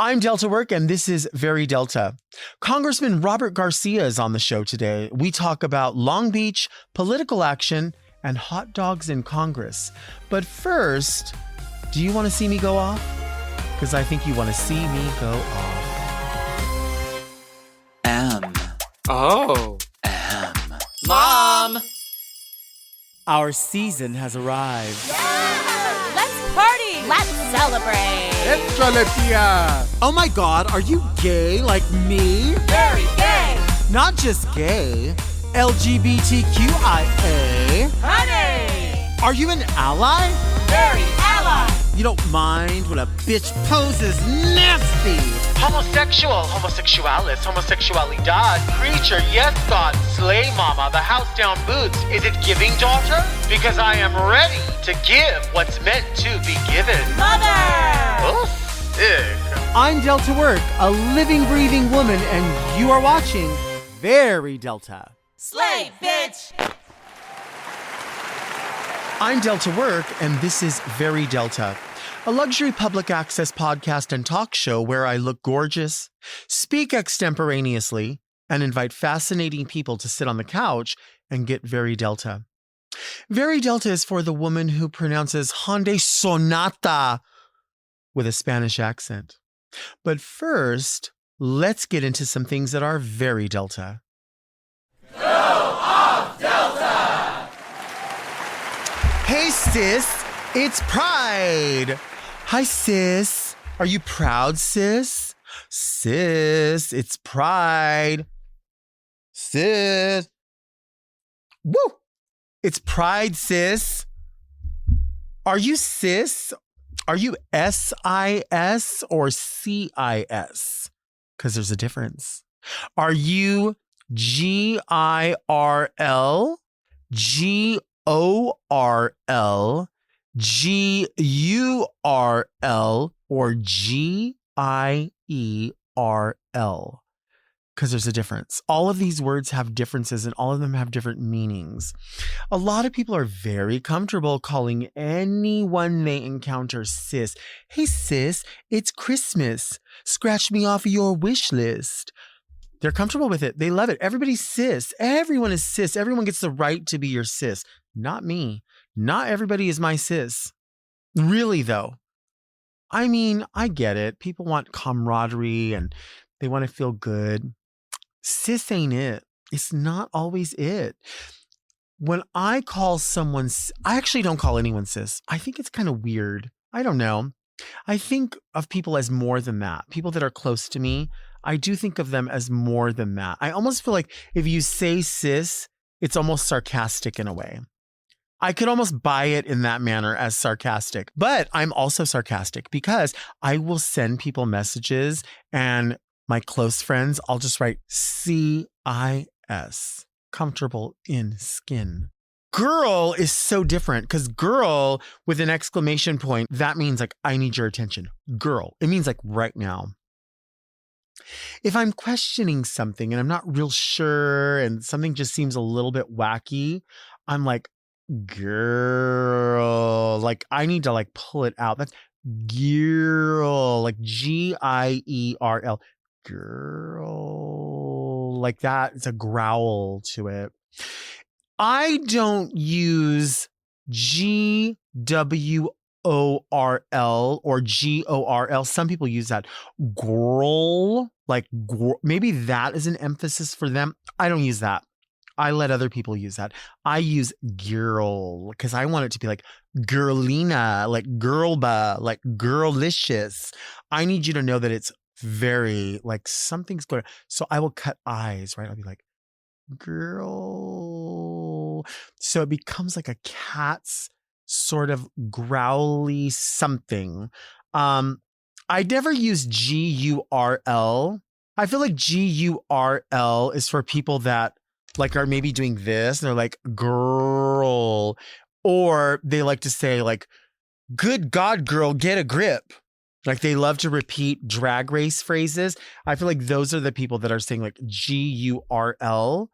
I'm Delta Work, and this is Very Delta. Congressman Robert Garcia is on the show today. We talk about Long Beach, political action, and hot dogs in Congress. But first, do you want to see me go off? Because I think you want to see me go off. Mom! Our season has arrived. Yeah! Let's party! Let's celebrate! Oh my God, are you gay like me? Very gay! Not just gay, LGBTQIA. Honey! Are you an ally? Very ally! You don't mind when a bitch poses nasty. Homosexual, homosexualis, homosexualidad, creature, yes God, slay mama, the house down boots. Is it giving, daughter? Because I am ready to give what's meant to be given. Mother! Oh, sick. I'm Delta Work, a living, breathing woman, and you are watching Very Delta. Slay, bitch! I'm Delta Work, and this is Very Delta, a luxury public access podcast and talk show where I look gorgeous, speak extemporaneously, and invite fascinating people to sit on the couch and get Very Delta. Very Delta is for the woman who pronounces Hyundai Sonata with a Spanish accent. But first, let's get into some things that are very Delta. Go off, Delta! Hey sis, it's Pride. Hi sis, are you proud sis? Sis, it's Pride. Sis. Woo! It's Pride sis. Are you cis? Are you SIS or CIS? Because there's a difference. Are you GIRL, GORL, GURL, or GIERL? Because there's a difference. All of these words have differences and all of them have different meanings. A lot of people are very comfortable calling anyone they encounter sis. Hey sis, it's Christmas. Scratch me off your wish list. They're comfortable with it. They love it. Everybody's sis. Everyone is sis. Everyone gets the right to be your sis. Not me. Not everybody is my sis. Really though. I mean, I get it. People want camaraderie and they want to feel good. Sis ain't it. It's not always it. When I call someone, I actually don't call anyone sis. I think it's kind of weird. I don't know. I think of people as more than that. People that are close to me, I do think of them as more than that. I almost feel like if you say sis, it's almost sarcastic in a way. I could almost buy it in that manner as sarcastic, but I'm also sarcastic because I will send people messages and my close friends, I'll just write CIS, comfortable in skin. Girl is so different because girl with an exclamation point, that means like, I need your attention. Girl, it means like right now. If I'm questioning something and I'm not real sure and something just seems a little bit wacky, I'm like, girl, like I need to like pull it out. That's girl, like GIERL. Girl, like that. It's a growl to it. I don't use GWORL or GORL. Some people use that. Gworl, like maybe that is an emphasis for them. I don't use that. I let other people use that. I use girl because I want it to be like girlina, like girlba, like girlicious. I need you to know that it's very like something's going on. So I will cut eyes, right? I'll be like, girl. So it becomes like a cat's sort of growly something. I never use GURL. I feel like GURL is for people that like are maybe doing this and they're like, girl. Or they like to say like, good God, girl, get a grip. Like they love to repeat drag race phrases. I feel like those are the people that are saying like GURL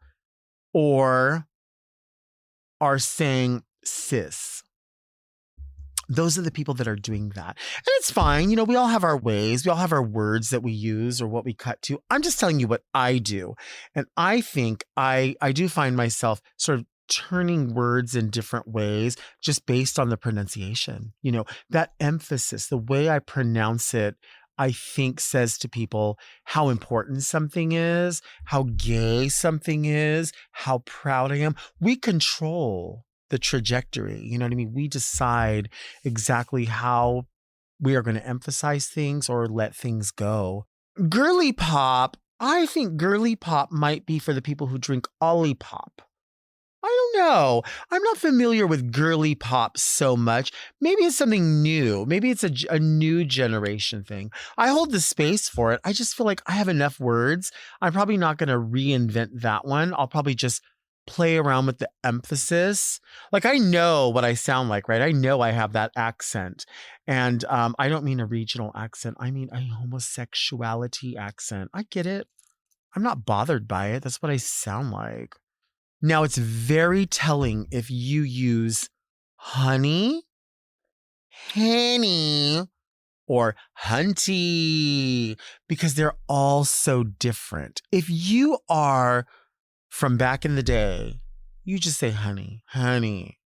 or are saying sis. Those are the people that are doing that. And it's fine. We all have our ways. We all have our words that we use or what we cut to. I'm just telling you what I do. And I think I do find myself sort of turning words in different ways just based on the pronunciation. That emphasis, the way I pronounce it, I think says to people how important something is, how gay something is, how proud I am. We control the trajectory. You know what I mean? We decide exactly how we are going to emphasize things or let things go. Girly pop, I think girly pop might be for the people who drink Olipop. I don't know. I'm not familiar with girly pop so much. Maybe it's something new. Maybe it's a new generation thing. I hold the space for it. I just feel like I have enough words. I'm probably not going to reinvent that one. I'll probably just play around with the emphasis. Like, I know what I sound like, right? I know I have that accent. And I don't mean a regional accent. I mean a homosexuality accent. I get it. I'm not bothered by it. That's what I sound like. Now, it's very telling if you use honey, henny, or hunty, because they're all so different. If you are from back in the day, you just say honey, honey,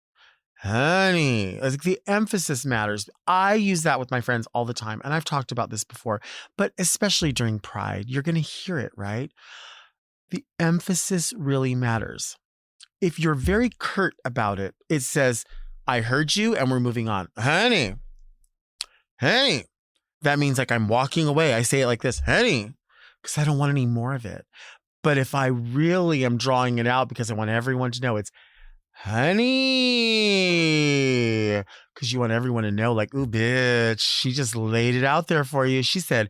honey. Like, the emphasis matters. I use that with my friends all the time, and I've talked about this before, but especially during Pride, you're going to hear it, right? The emphasis really matters. If you're very curt about it, it says, I heard you and we're moving on. Honey, honey. That means like I'm walking away. I say it like this, honey, because I don't want any more of it. But if I really am drawing it out because I want everyone to know, it's honey, because you want everyone to know, like, ooh, bitch, she just laid it out there for you. She said,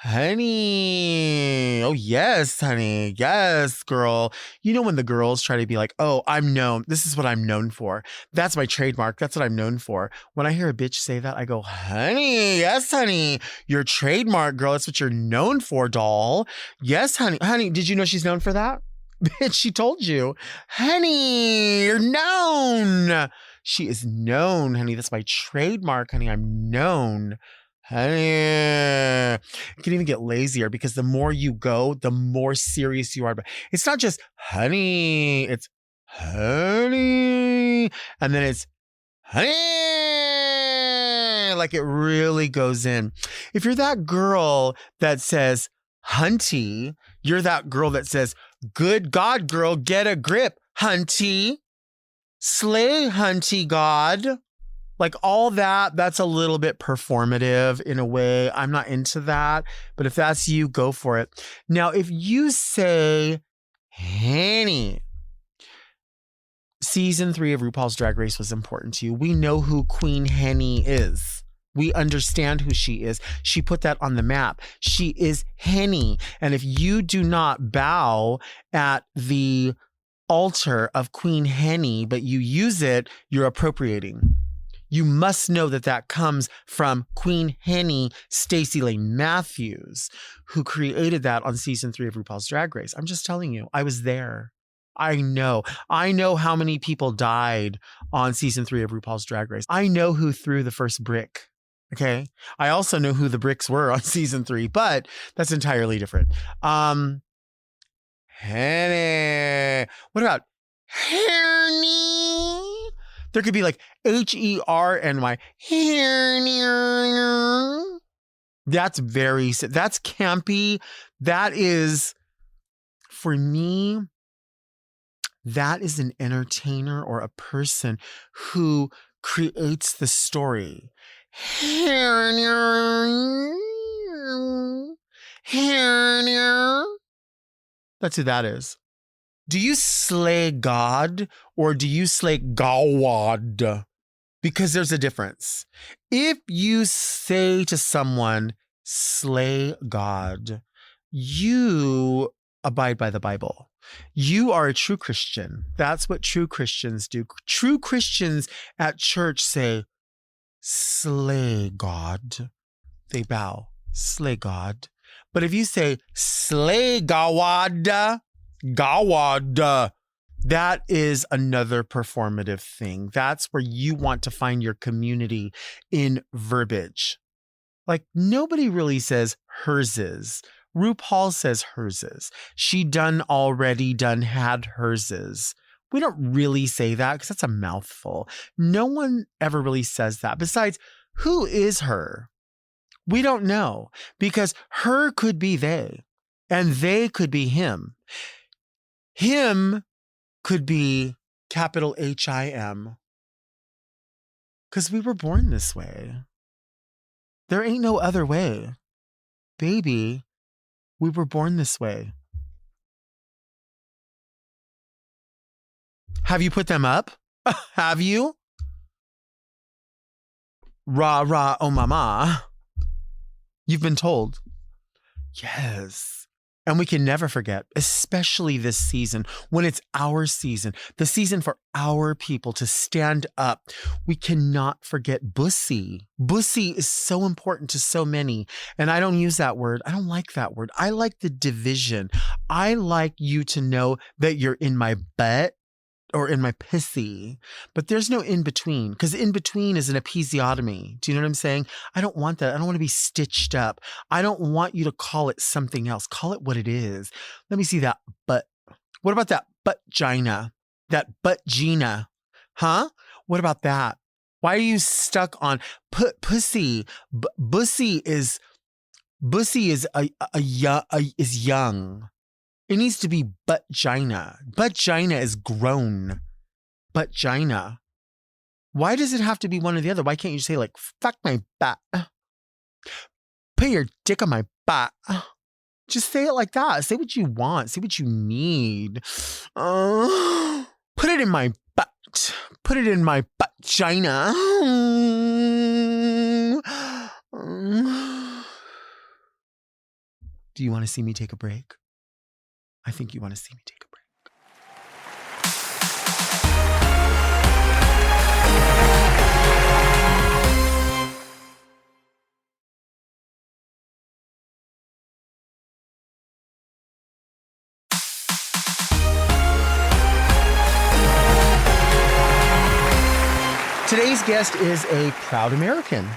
honey. Oh, yes, honey. Yes, girl. When the girls try to be like, oh, I'm known. This is what I'm known for. That's my trademark. That's what I'm known for. When I hear a bitch say that, I go, honey. Yes, honey. Your trademark, girl. That's what you're known for, doll. Yes, honey. Honey, did you know she's known for that? Bitch, she told you. Honey, you're known. She is known, honey. That's my trademark, honey. I'm known. Honey. It can even get lazier because the more you go, the more serious you are. But it's not just honey, it's honey. And then it's honey. Like, it really goes in. If you're that girl that says hunty, you're that girl that says, good God, girl, get a grip, hunty. Slay, hunty God. Like, all that's a little bit performative in a way. I'm not into that. But if that's you, go for it. Now, if you say Henny, season 3 of RuPaul's Drag Race was important to you. We know who Queen Henny is. We understand who she is. She put that on the map. She is Henny. And if you do not bow at the altar of Queen Henny, but you use it, you're appropriating. You must know that comes from Queen Henny, Stacey Lane Matthews, who created that on season 3 of RuPaul's Drag Race. I'm just telling you, I was there. I know how many people died on season 3 of RuPaul's Drag Race. I know who threw the first brick. Okay. I also know who the bricks were on season 3, but that's entirely different. Henny. What about Henny? There could be like Herny. That's campy. That is, for me, that is an entertainer or a person who creates the story. That's who that is. Do you slay God or do you slay Gawad? Because there's a difference. If you say to someone, slay God, you abide by the Bible. You are a true Christian. That's what true Christians do. True Christians at church say, slay God. They bow, slay God. But if you say, slay Gawad, That is another performative thing. That's where you want to find your community in verbiage. Like nobody really says hers is. RuPaul says hers is. She done already done had hers is. We don't really say that because that's a mouthful. No one ever really says that. Besides, who is her? We don't know because her could be they and they could be him. Him could be capital H-I-M because we were born this way. There ain't no other way. Baby, we were born this way. Have you put them up? Have you? Rah, rah, oh mama. You've been told. Yes. And we can never forget, especially this season, when it's our season, the season for our people to stand up. We cannot forget Bussy. Bussy is so important to so many. And I don't use that word. I don't like that word. I like the division. I like you to know that you're in my butt or in my pissy, but there's no in between, because in between is an episiotomy. Do you know what I'm saying? I don't want that. I don't want to be stitched up. I don't want you to call it something else. Call it what it is. Let me see that butt. What about that butt-gina? That butt-gina? Huh? What about that? Why are you stuck on pussy? Bussy is young. It needs to be butt-gina. Butt-gina is grown. Butt-gina. Why does it have to be one or the other? Why can't you say like, fuck my butt? Put your dick on my butt. Just say it like that. Say what you want. Say what you need. Put it in my butt. Put it in my butt-gina. Do you want to see me take a break? I think you want to see me take a break. Today's guest is a proud American.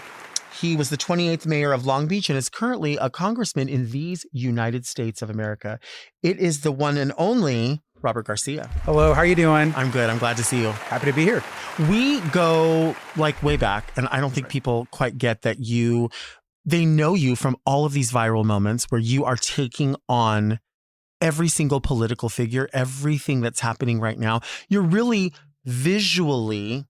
He was the 28th mayor of Long Beach and is currently a congressman in these United States of America. It is the one and only Robert Garcia. Hello, how are you doing? I'm good. I'm glad to see you. Happy to be here. We go like way back, and I don't think people quite get that they know you from all of these viral moments where you are taking on every single political figure, everything that's happening right now. You're really visually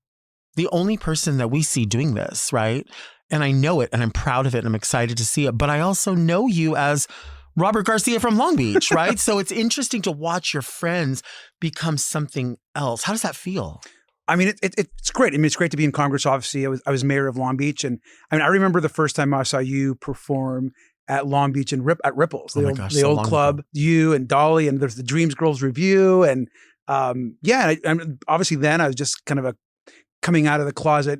the only person that we see doing this, right? And I know it, and I'm proud of it, and I'm excited to see it. But I also know you as Robert Garcia from Long Beach, right? So it's interesting to watch your friends become something else. How does that feel? I mean, it's great. I mean, it's great to be in Congress. Obviously, I was mayor of Long Beach, and I mean, I remember the first time I saw you perform at Long Beach and at Ripples, the old club. Ago. You and Dolly, and there's the Dreams Girls Review, and obviously then I was just kind of a coming out of the closet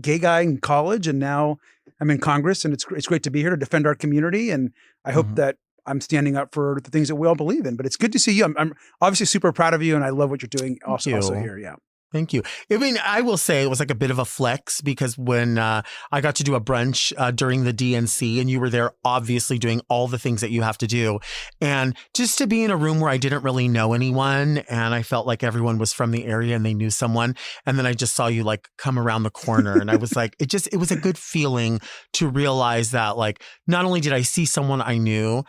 gay guy in college, and now I'm in Congress, and it's great to be here to defend our community, and I hope that I'm standing up for the things that we all believe in. But it's good to see you. I'm obviously super proud of you, and I love what you're doing also here. Yeah. Thank you. I mean, I will say it was like a bit of a flex because when I got to do a brunch during the DNC and you were there obviously doing all the things that you have to do. And just to be in a room where I didn't really know anyone and I felt like everyone was from the area and they knew someone. And then I just saw you like come around the corner and I was like, it was a good feeling to realize that like, not only did I see someone I knew,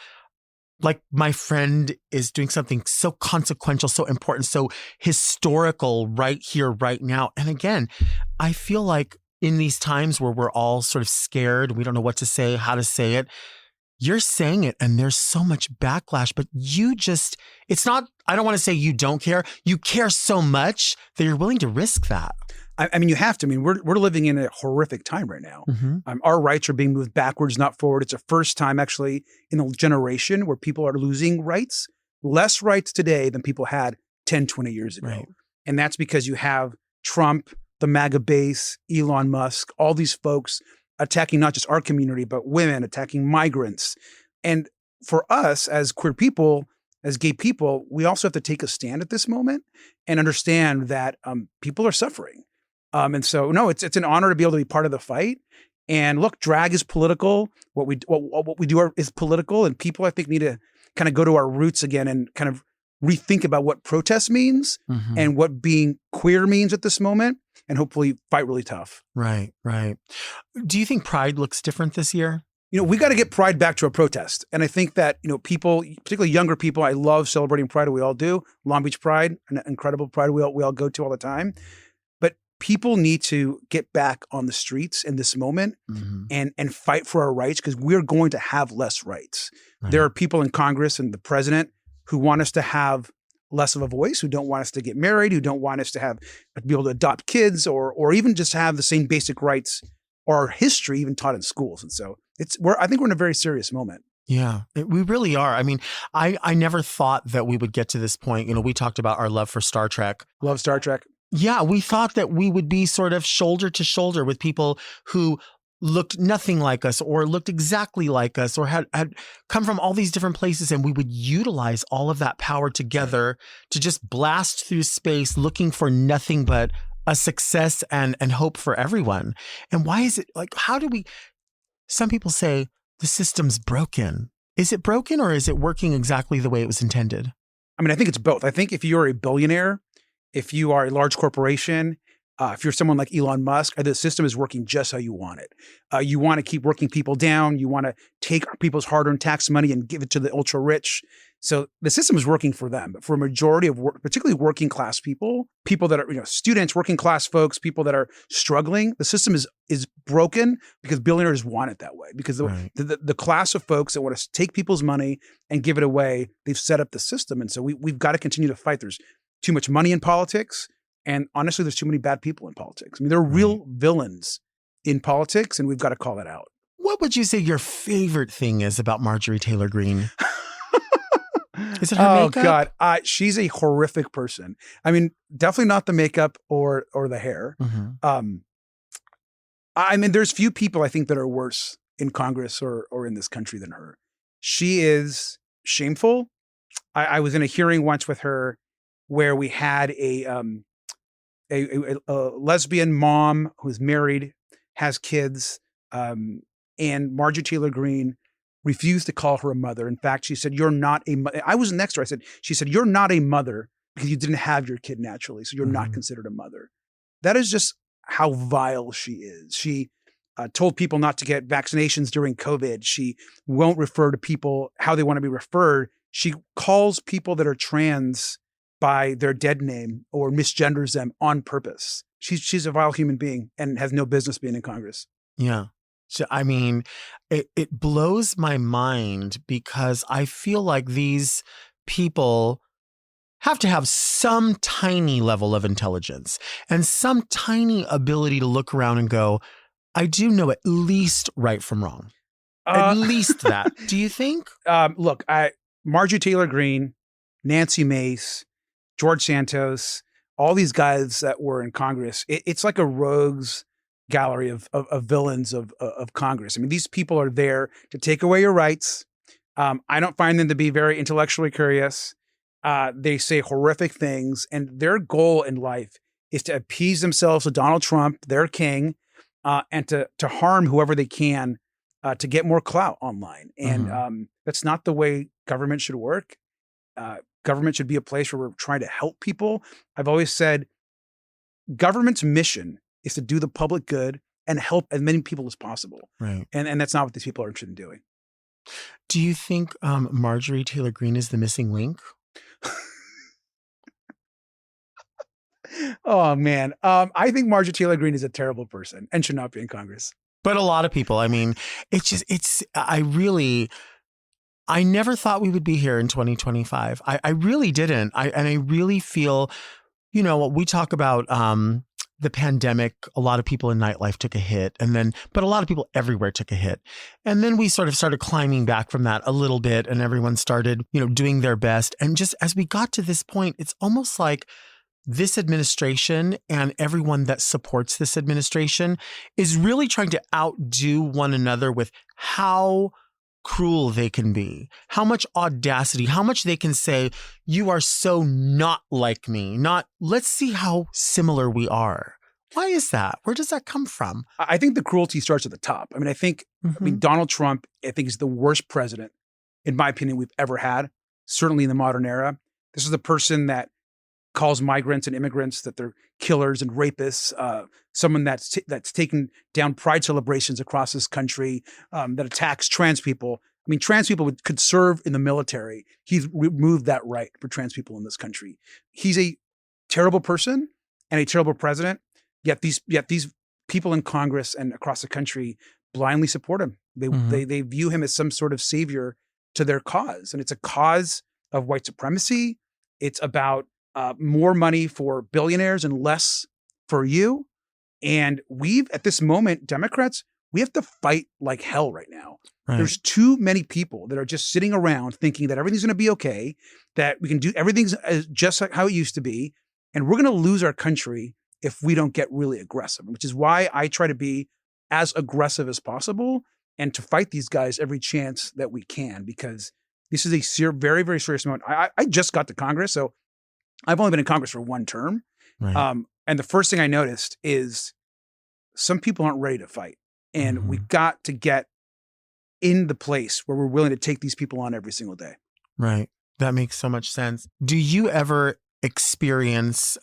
like my friend is doing something so consequential, so important, so historical right here, right now. And again, I feel like in these times where we're all sort of scared, we don't know what to say, how to say it, you're saying it and there's so much backlash, but it's not, I don't want to say you don't care. You care so much that you're willing to risk that. I mean, you have to. I mean, we're living in a horrific time right now. Mm-hmm. Our rights are being moved backwards, not forward. It's the first time actually in a generation where people are losing rights, less rights today than people had 10, 20 years ago. Right. And that's because you have Trump, the MAGA base, Elon Musk, all these folks attacking not just our community, but women, attacking migrants. And for us as queer people, as gay people, we also have to take a stand at this moment and understand that people are suffering. And so, no, it's an honor to be able to be part of the fight. And look, drag is political. What we do is political, and people, I think, need to kind of go to our roots again and kind of rethink about what protest means and what being queer means at this moment, and hopefully fight really tough. Right. Do you think Pride looks different this year? We got to get Pride back to a protest. And I think that, people, particularly younger people, I love celebrating Pride. We all do. Long Beach Pride, an incredible Pride we all go to all the time. But people need to get back on the streets in this moment and fight for our rights, because we're going to have less rights. Right. There are people in Congress and the president who want us to have less of a voice, who don't want us to get married, who don't want us to be able to adopt kids or even just have the same basic rights or history even taught in schools. And so I think we're in a very serious moment. Yeah, we really are. I mean, I never thought that we would get to this point. We talked about our love for Star Trek. Love Star Trek. Yeah, we thought that we would be sort of shoulder to shoulder with people who looked nothing like us or looked exactly like us or had come from all these different places, and we would utilize all of that power together to just blast through space looking for nothing but a success and hope for everyone. And why is it some people say the system's broken. Is it broken, or is it working exactly the way it was intended? I mean, I think it's both. I think if you're a billionaire, if you are a large corporation, if you're someone like Elon Musk, the system is working just how you want it. You want to keep working people down. You want to take people's hard-earned tax money and give it to the ultra rich. So the system is working for them. But for a majority of particularly working class people that are students, working class folks, people that are struggling, the system is broken because billionaires want it that way. Because the class of folks that want to take people's money and give it away, they've set up the system. And so we've got to continue to fight. There's too much money in politics. And honestly, there's too many bad people in politics. I mean, there are real villains in politics, and we've got to call that out. What would you say your favorite thing is about Marjorie Taylor Greene? Is it her makeup? Oh, God. She's a horrific person. I mean, definitely not the makeup or the hair. I mean, there's few people I think that are worse in Congress or in this country than her. She is shameful. I was in a hearing once with her where we had a lesbian mom who's married, has kids, and Marjorie Taylor Greene refused to call her a mother. In fact, she said, "You're not a mother." I was next to her. She said, "You're not a mother because you didn't have your kid naturally, so you're not considered a mother." That is just how vile she is. She told people not to get vaccinations during COVID. She won't refer to people how they want to be referred. She calls people that are trans by their dead name or misgenders them on purpose. She's a vile human being and has no business being in Congress. Yeah. So, I mean, it blows my mind because I feel like these people have to have some tiny level of intelligence and some tiny ability to look around and go, I do know at least right from wrong. At least that. Do you think? Look, Marjorie Taylor Greene, Nancy Mace, George Santos, all these guys that were in Congress, it's like a rogues gallery of villains of Congress. I mean, these people are there to take away your rights. I don't find them to be very intellectually curious. They say horrific things, and their goal in life is to appease themselves to Donald Trump, their king, and to harm whoever they can to get more clout online. And that's not the way government should work. Government should be a place where we're trying to help people. I've always said government's mission is to do the public good and help as many people as possible. Right. And that's not what these people are interested in doing. Do you think Marjorie Taylor Greene is the missing link? Oh, man. I think Marjorie Taylor Greene is a terrible person and should not be in Congress. But a lot of people, I mean, I never thought we would be here in 2025. I really didn't. I really feel, we talk about the pandemic, a lot of people in nightlife took a hit, but a lot of people everywhere took a hit. And then we sort of started climbing back from that a little bit, and everyone started, doing their best. And just as we got to this point, it's almost like this administration and everyone that supports this administration is really trying to outdo one another with how cruel they can be, how much audacity, how much they can say, you are so not like me, not let's see how similar we are. Why is that? Where does that come from? I think the cruelty starts at the top. I mean, Donald Trump, I think, is the worst president, in my opinion, we've ever had, certainly in the modern era. This is the person that calls migrants and immigrants that they're killers and rapists, someone that's taken down pride celebrations across this country, that attacks trans people. I mean, trans people could serve in the military. He's removed that right for trans people in this country. He's a terrible person and a terrible president. Yet these people in Congress and across the country blindly support him. They view him as some sort of savior to their cause, and it's a cause of white supremacy. It's about more money for billionaires and less for you. And at this moment, Democrats, we have to fight like hell right now. Right. There's too many people that are just sitting around thinking that everything's going to be okay, that we can do everything's just like how it used to be, and we're going to lose our country if we don't get really aggressive, which is why I try to be as aggressive as possible and to fight these guys every chance that we can, because this is a very, very serious moment. I just got to Congress, so I've only been in Congress for one term. Right. And the first thing I noticed is some people aren't ready to fight. And we got to get in the place where we're willing to take these people on every single day. Right. That makes so much sense. Do you ever experience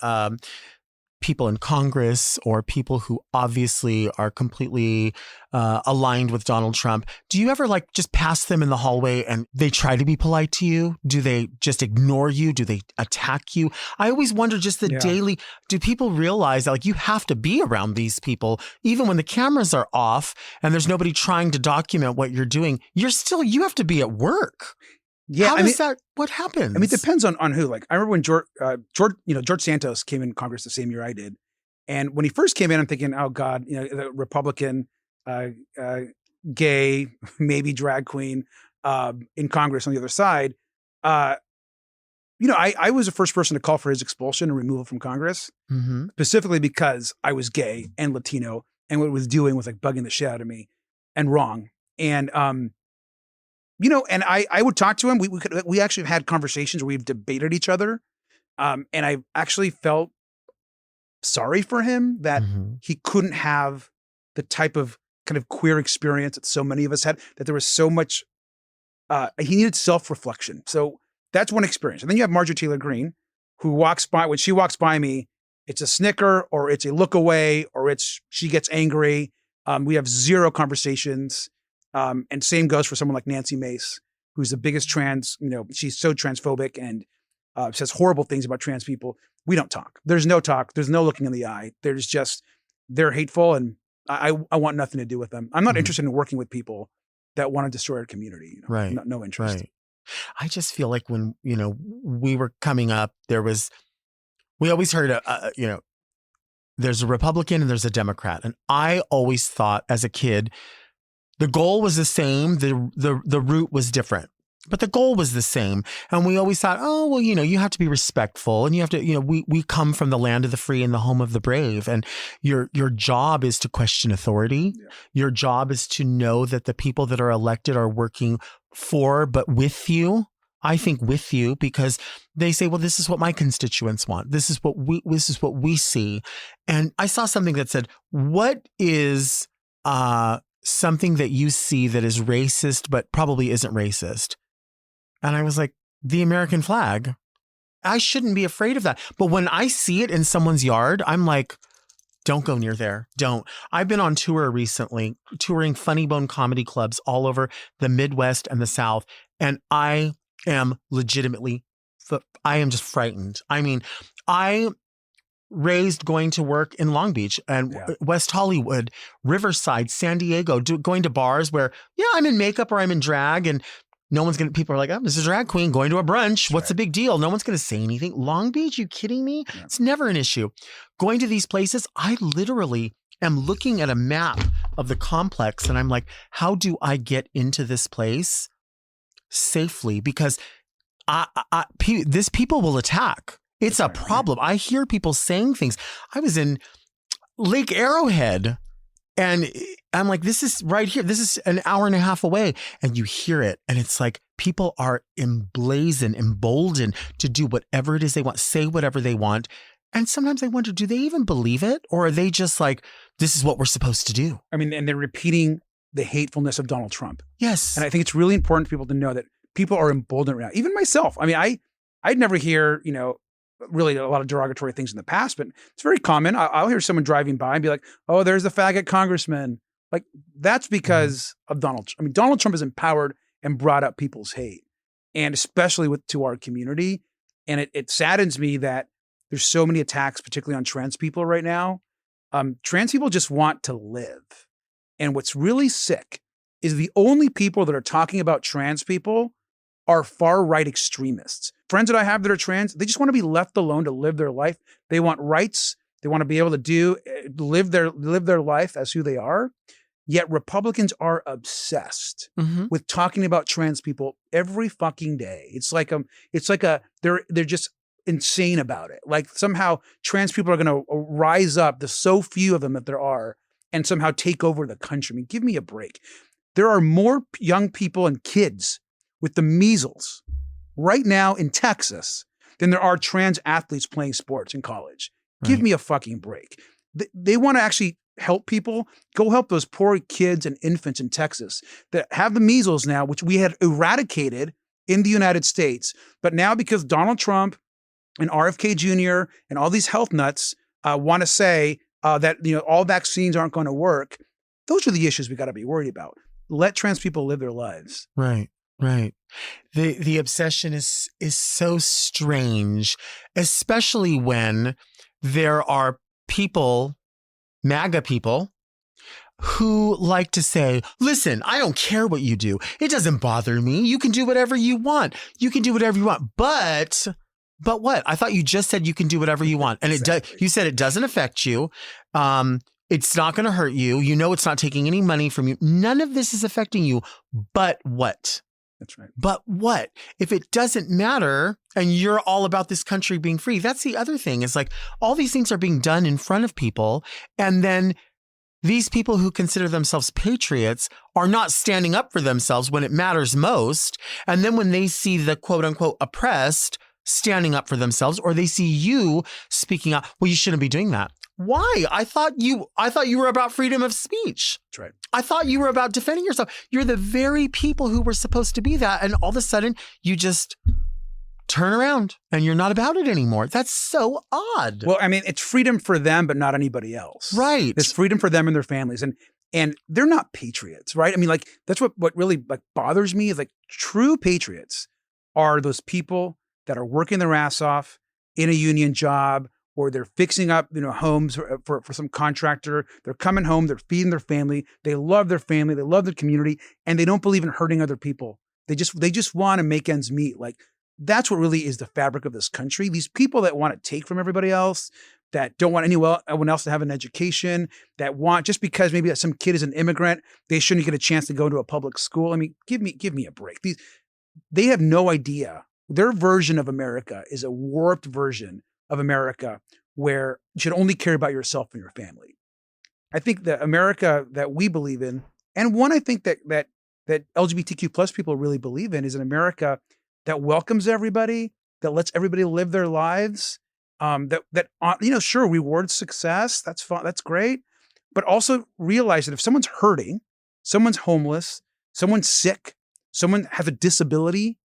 people in Congress or people who obviously are completely aligned with Donald Trump? Do you ever just pass them in the hallway and they try to be polite to you? Do they just ignore you? Do they attack you? I always wonder daily, do people realize that you have to be around these people even when the cameras are off and there's nobody trying to document what you're doing? You have to be at work. Yeah, what happens? I mean, it depends on who. I remember when George Santos came in Congress the same year I did. And when he first came in, I'm thinking, oh God, the Republican, gay, maybe drag queen, in Congress on the other side. I was the first person to call for his expulsion and removal from Congress, specifically because I was gay and Latino, and what it was doing was bugging the shit out of me and wrong. And, and I would talk to him. We actually had conversations where we've debated each other. And I actually felt sorry for him that he couldn't have the type of kind of queer experience that so many of us had, that there was so much, he needed self-reflection. So that's one experience. And then you have Marjorie Taylor Greene, who when she walks by me, it's a snicker or it's a look away or she gets angry. We have zero conversations. And same goes for someone like Nancy Mace, who's the biggest she's so transphobic and says horrible things about trans people. We don't talk. There's no talk. There's no looking in the eye. They're hateful, and I want nothing to do with them. I'm not interested in working with people that want to destroy our community. Right. No interest. Right. I just feel like when, we were coming up, we always heard, there's a Republican and there's a Democrat. And I always thought as a kid, the goal was the same. The route was different, but the goal was the same. And we always thought, oh, well, you have to be respectful and you have to, we come from the land of the free and the home of the brave. And your job is to question authority. Yeah. Your job is to know that the people that are elected are working for, but with you. I think with you, because they say, well, this is what my constituents want. This is what we see. And I saw something that said, what is, something that you see that is racist, but probably isn't racist? And I was like, the American flag. I shouldn't be afraid of that. But when I see it in someone's yard, I'm like, don't go near there. Don't. I've been on tour recently, touring funny bone comedy clubs all over the Midwest and the South. And I am just frightened. I mean, I raised going to work in Long Beach and West Hollywood, Riverside, San Diego, going to bars where, I'm in makeup or I'm in drag and people are like, oh, this is a drag queen going to a brunch. What's the big deal? No one's going to say anything. Long Beach, you kidding me? Yeah. It's never an issue. Going to these places, I literally am looking at a map of the complex and I'm like, how do I get into this place safely? Because these people will attack. It's a problem. I hear people saying things. I was in Lake Arrowhead And I'm like, this is right here. This is an hour and a half away. And you hear it. And it's like people are emboldened to do whatever it is they want, say whatever they want. And sometimes I wonder, do they even believe it? Or are they just like, this is what we're supposed to do? I mean, and they're repeating the hatefulness of Donald Trump. Yes. And I think it's really important for people to know that people are emboldened right now. Even myself. I mean, I'd never hear, really a lot of derogatory things in the past, but it's very common. I'll hear someone driving by and be like, oh, there's the faggot congressman. Like, that's because of Donald. I mean, Donald Trump has empowered and brought up people's hate, and especially to our community. And it saddens me that there's so many attacks, particularly on trans people right now. Trans people just want to live. And what's really sick is the only people that are talking about trans people are far-right extremists. Friends that I have that are trans, they just want to be left alone to live their life. They want rights. They want to be able to live their life as who they are. Yet Republicans are obsessed with talking about trans people every fucking day. It's like they're just insane about it. Like somehow trans people are going to rise up, the so few of them that there are, and somehow take over the country. I mean, give me a break. There are more young people and kids with the measles right now in Texas than there are trans athletes playing sports in college. Right. Give me a fucking break. They want to actually help people. Go help those poor kids and infants in Texas that have the measles now, which we had eradicated in the United States. But now because Donald Trump and RFK Jr. and all these health nuts want to say that all vaccines aren't going to work, those are the issues we got to be worried about. Let trans people live their lives. Right. Right. The obsession is so strange, especially when there are people, MAGA people, who like to say, listen, I don't care what you do. It doesn't bother me. You can do whatever you want. You can do whatever you want. But what? I thought you just said you can do whatever you want. And Exactly. You said it doesn't affect you. It's not going to hurt you. You know, it's not taking any money from you. None of this is affecting you. But what? That's right. But what? If it doesn't matter and you're all about this country being free, that's the other thing. Is like all these things are being done in front of people. And then these people who consider themselves patriots are not standing up for themselves when it matters most. And then when they see the quote unquote oppressed standing up for themselves, or they see you speaking out, well, you shouldn't be doing that. Why? I thought you were about freedom of speech. That's right. I thought you were about defending yourself. You're the very people who were supposed to be that. And all of a sudden you just turn around and you're not about it anymore. That's so odd. Well, I mean, it's freedom for them, but not anybody else. Right. It's freedom for them and their families. And they're not patriots, right? I mean, like, that's what really like bothers me is like true patriots are those people that are working their ass off in a union job, or they're fixing up, homes for some contractor. They're coming home, they're feeding their family. They love their family, they love their community, and they don't believe in hurting other people. They just want to make ends meet. Like, that's what really is the fabric of this country. These people that want to take from everybody else, that don't want anyone else to have an education, that want, just because maybe some kid is an immigrant, they shouldn't get a chance to go to a public school. I mean, give me a break. They have no idea. Their version of America is a warped version of America where you should only care about yourself and your family. I think the America that we believe in, and one I think that LGBTQ plus people really believe in, is an America that welcomes everybody, that lets everybody live their lives, sure, rewards success. That's fun. That's great. But also realize that if someone's hurting, someone's homeless, someone's sick, someone has a disability,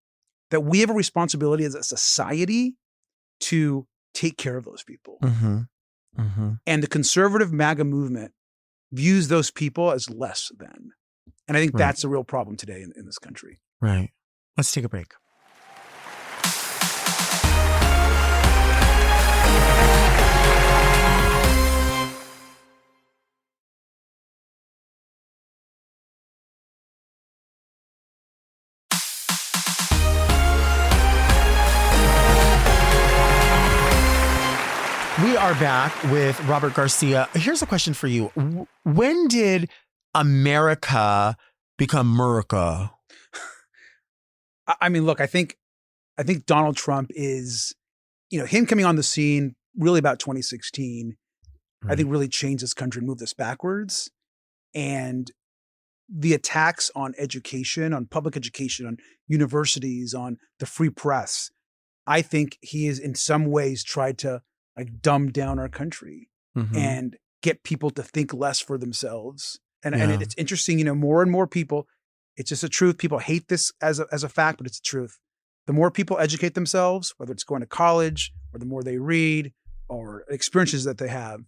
that we have a responsibility as a society to take care of those people. Mm-hmm. Mm-hmm. And the conservative MAGA movement views those people as less than. And I think that's a real problem today in this country. Right. Let's take a break. We are back with Robert Garcia. Here's a question for you. When did America become America? I mean, look, I think Donald Trump is, him coming on the scene really about 2016, I think really changed this country and moved us backwards. And the attacks on education, on public education, on universities, on the free press, I think he is in some ways tried to like dumb down our country and get people to think less for themselves. And it's interesting, you know, more and more people, it's just a truth. People hate this as a fact, but it's the truth. The more people educate themselves, whether it's going to college or the more they read or experiences that they have,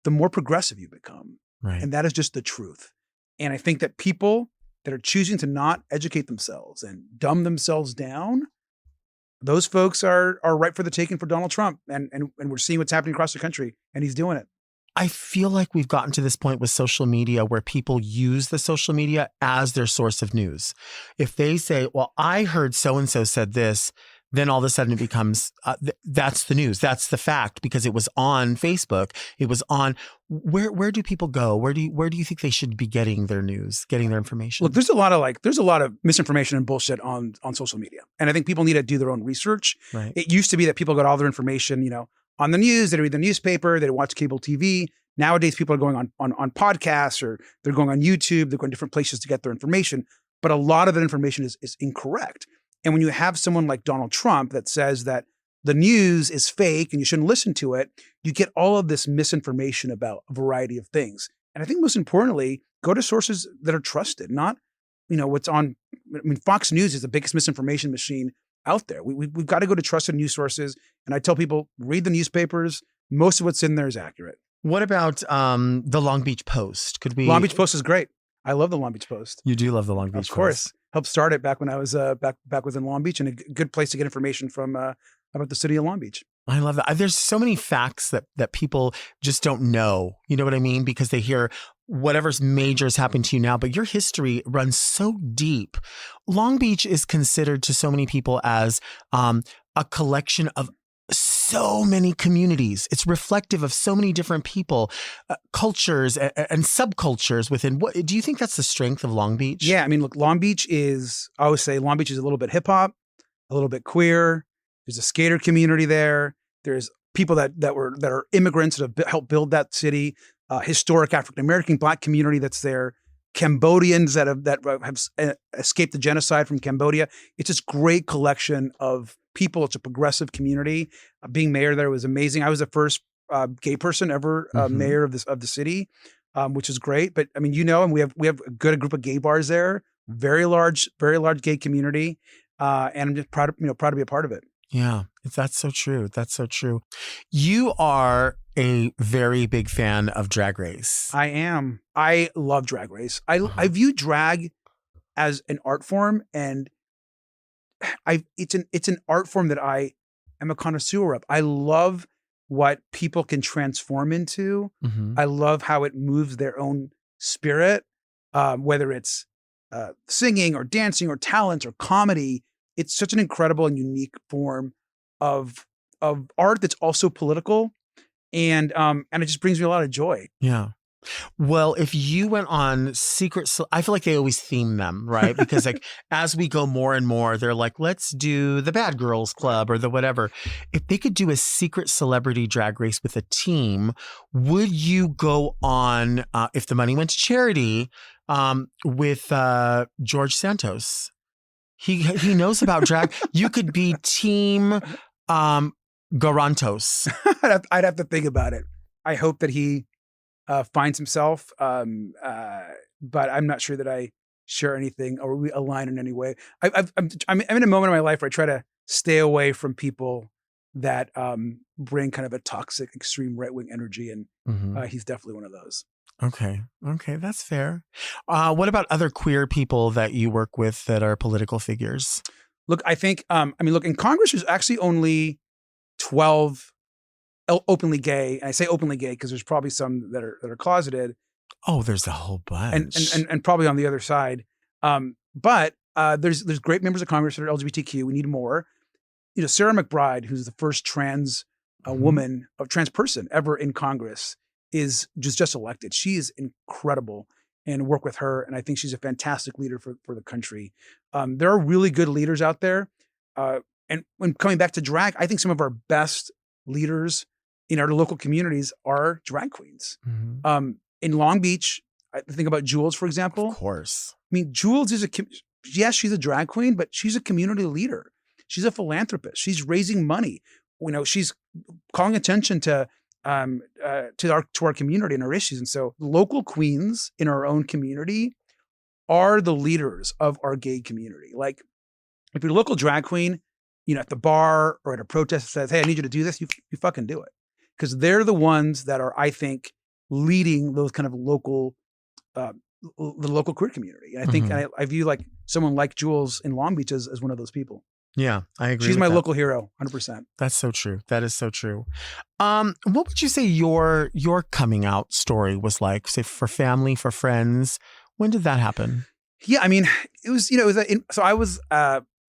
the more progressive you become. Right. And that is just the truth. And I think that people that are choosing to not educate themselves and dumb themselves down, those folks are ripe for the taking for Donald Trump. And we're seeing what's happening across the country, and he's doing it. I feel like we've gotten to this point with social media where people use the social media as their source of news. If they say, well, I heard so-and-so said this, then all of a sudden it becomes, that's the news. That's the fact because it was on Facebook. It was on, where do people go? Where do you think they should be getting their news, getting their information? Look, there's a lot of misinformation and bullshit on social media. And I think people need to do their own research. Right. It used to be that people got all their information, you know, on the news, they read the newspaper, they watch cable TV. Nowadays, people are going on podcasts or they're going on YouTube, they're going different places to get their information. But a lot of that information is incorrect. And when you have someone like Donald Trump that says that the news is fake and you shouldn't listen to it, you get all of this misinformation about a variety of things. And I think most importantly, go to sources that are trusted, not, you know, what's on. I mean, Fox News is the biggest misinformation machine out there. We've got to go to trusted news sources. And I tell people, read the newspapers. Most of what's in there is accurate. What about the Long Beach Post? Long Beach Post is great. I love the Long Beach Post. You do love the Long Beach Post. Of course. Helped start it back when I was back within Long Beach, and a good place to get information from about the city of Long Beach. I love that. There's so many facts that people just don't know. You know what I mean? Because they hear whatever's major is happening to you now, but your history runs so deep. Long Beach is considered to so many people as a collection of so many communities. It's reflective of so many different people, cultures and subcultures within. What do you think that's the strength of Long Beach? Yeah, I mean, look, Long Beach is, I always say Long Beach is a little bit hip hop, a little bit queer. There's a skater community there. There's people that are immigrants that have helped build that city. Historic African-American Black community that's there. Cambodians that have escaped the genocide from Cambodia. It's this great collection of people. It's a progressive community. Being mayor there was amazing. I was the first gay person ever mayor of the city, which is great. But I mean, you know, and we have a group of gay bars there. Very large gay community, and I'm just proud to be a part of it. Yeah, that's so true. That's so true. You are a very big fan of Drag Race. I am. I love Drag Race. I view drag as an art form, and it's an art form that I am a connoisseur of. I love what people can transform into. I love how it moves their own spirit, whether it's singing or dancing or talent or comedy. It's such an incredible and unique form of art that's also political, and it just brings me a lot of joy. Yeah. Well, if you went on I feel like they always theme them, right? Because like as we go more and more, they're like, let's do the Bad Girls Club or the whatever. If they could do a secret celebrity drag race with a team, would you go on, if the money went to charity, with George Santos? He knows about drag. You could be team Garantos. I'd have to think about it. I hope that he finds himself, but I'm not sure that I share anything or we align in any way. I'm in a moment in my life where I try to stay away from people that bring kind of a toxic, extreme right-wing energy, and he's definitely one of those. Okay, that's fair. What about other queer people that you work with that are political figures? Look, I think, look, in Congress, there's actually only 12 openly gay. And I say openly gay because there's probably some that are closeted. Oh, there's a whole bunch. And probably on the other side. But there's great members of Congress that are LGBTQ. We need more. You know, Sarah McBride, who's the first trans woman, trans person ever in Congress, is just elected. She is incredible, and work with her. And I think she's a fantastic leader for the country. There are really good leaders out there. And when coming back to drag, I think some of our best leaders in our local communities are drag queens. In Long Beach, I think about Jules, for example. Of course. I mean, Jules is yes, she's a drag queen, but she's a community leader. She's a philanthropist. She's raising money. She's calling attention to our community and our issues. And so local queens in our own community are the leaders of our gay community. Like if you're a local drag queen, at the bar or at a protest says, hey, I need you to do this, you fucking do it. Because they're the ones that are, I think, leading those kind of local, the local queer community. And I think I view like someone like Jules in Long Beach as one of those people. Yeah, I agree. She's my that. local hero, 100%. That's so true. That is so true. What would you say your coming out story was like? Say for family, for friends. When did that happen? Yeah, I mean, it was so I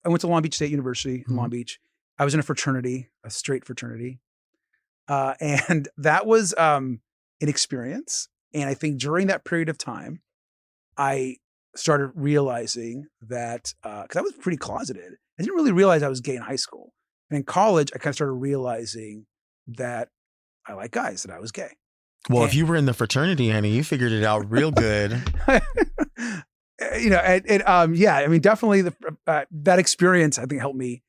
went to Long Beach State University in Long Beach. I was in a fraternity, a straight fraternity, and that was an experience. And I think during that period of time, I started realizing that because I was pretty closeted. I didn't really realize I was gay in high school. And in college, I kind of started realizing that I like guys, that I was gay. Well, if you were in the fraternity, honey, you figured it out real good. Yeah, I mean, definitely that experience, I think, helped me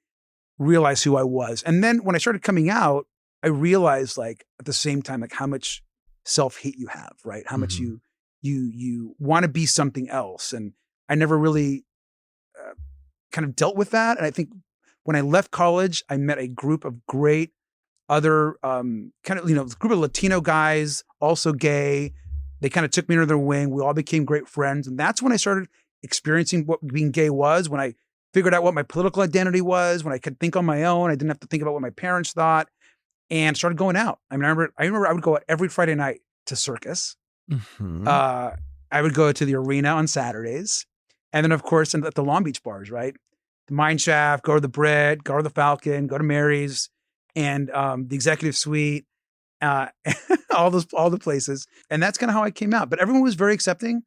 realize who I was. And then when I started coming out, I realized like at the same time, like how much self-hate you have, right? How much you want to be something else. And I never really kind of dealt with that. And I think when I left college, I met a group of great other group of Latino guys, also gay. They kind of took me under their wing. We all became great friends. And that's when I started experiencing what being gay was, when I figured out what my political identity was, when I could think on my own. I didn't have to think about what my parents thought, and started going out. I mean, I remember I would go out every Friday night to Circus. I would go to the arena on Saturdays. And then, of course, at the Long Beach bars, right? The Mine Shaft, go to the Brit, go to the Falcon, go to Mary's, and the Executive Suite, all the places. And that's kind of how I came out. But everyone was very accepting.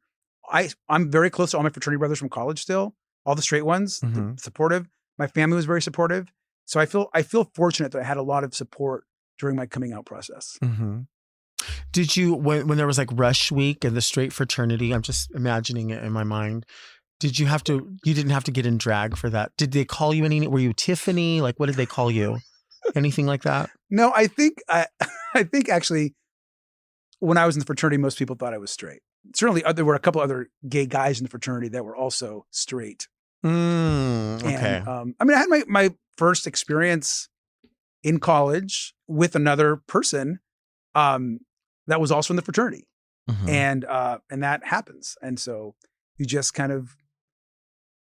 I'm very close to all my fraternity brothers from college still, all the straight ones, supportive. My family was very supportive. So I feel fortunate that I had a lot of support during my coming out process. Did you, when there was like Rush Week and the straight fraternity, I'm just imagining it in my mind. You didn't have to get in drag for that. Did they call you were you Tiffany? Like, what did they call you? Anything like that? No, I think actually when I was in the fraternity, most people thought I was straight. Certainly there were a couple other gay guys in the fraternity that were also straight. Okay. And, I mean, I had my first experience in college with another person that was also in the fraternity. And that happens. And so you just kind of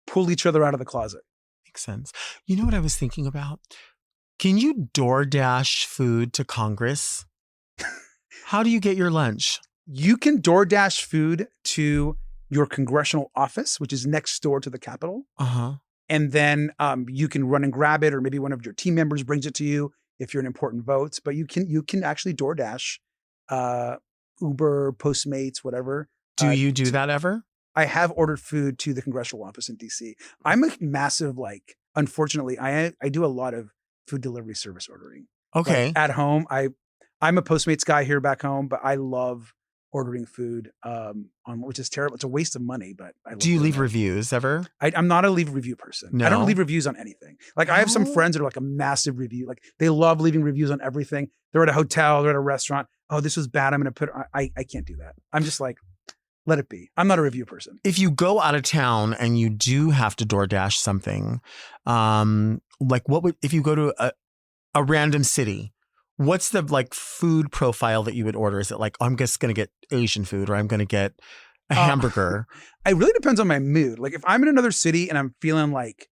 pull each other out of the closet. Makes sense. You know what I was thinking about? Can you DoorDash food to Congress? How do you get your lunch? You can DoorDash food to your congressional office, which is next door to the Capitol. And then you can run and grab it, or maybe one of your team members brings it to you if you're in important votes. But you can actually DoorDash, Uber, Postmates, whatever. Do you do that ever? I have ordered food to the congressional office in DC. I'm a massive, unfortunately, I do a lot of food delivery service ordering. Okay. At home, I'm a Postmates guy here back home, but I love ordering food, which is terrible. It's a waste of money, but I love. Do you leave reviews ever? I'm not a leave review person. No? I don't leave reviews on anything. Like I have some friends that are like a massive review. Like they love leaving reviews on everything. They're at a hotel, they're at a restaurant. Oh, this was bad. I'm going to put, I can't do that. I'm just like, let it be. I'm not a review person. If you go out of town and you do have to DoorDash something, if you go to a random city, what's the food profile that you would order? Is it like, I'm just going to get Asian food, or I'm going to get a hamburger? It really depends on my mood. Like if I'm in another city and I'm feeling like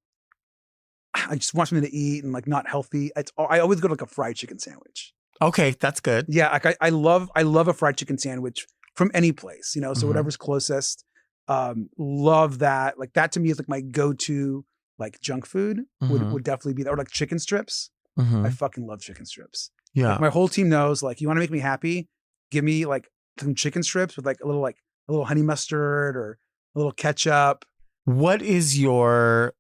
I just want something to eat and not healthy, I always go to a fried chicken sandwich. Okay, that's good. Yeah, I love a fried chicken sandwich from any place, so whatever's closest. Love that. That to me is my go-to junk food would definitely be that, or chicken strips. I fucking love chicken strips. Yeah. My whole team knows you want to make me happy, give me some chicken strips with a little honey mustard or a little ketchup. What is your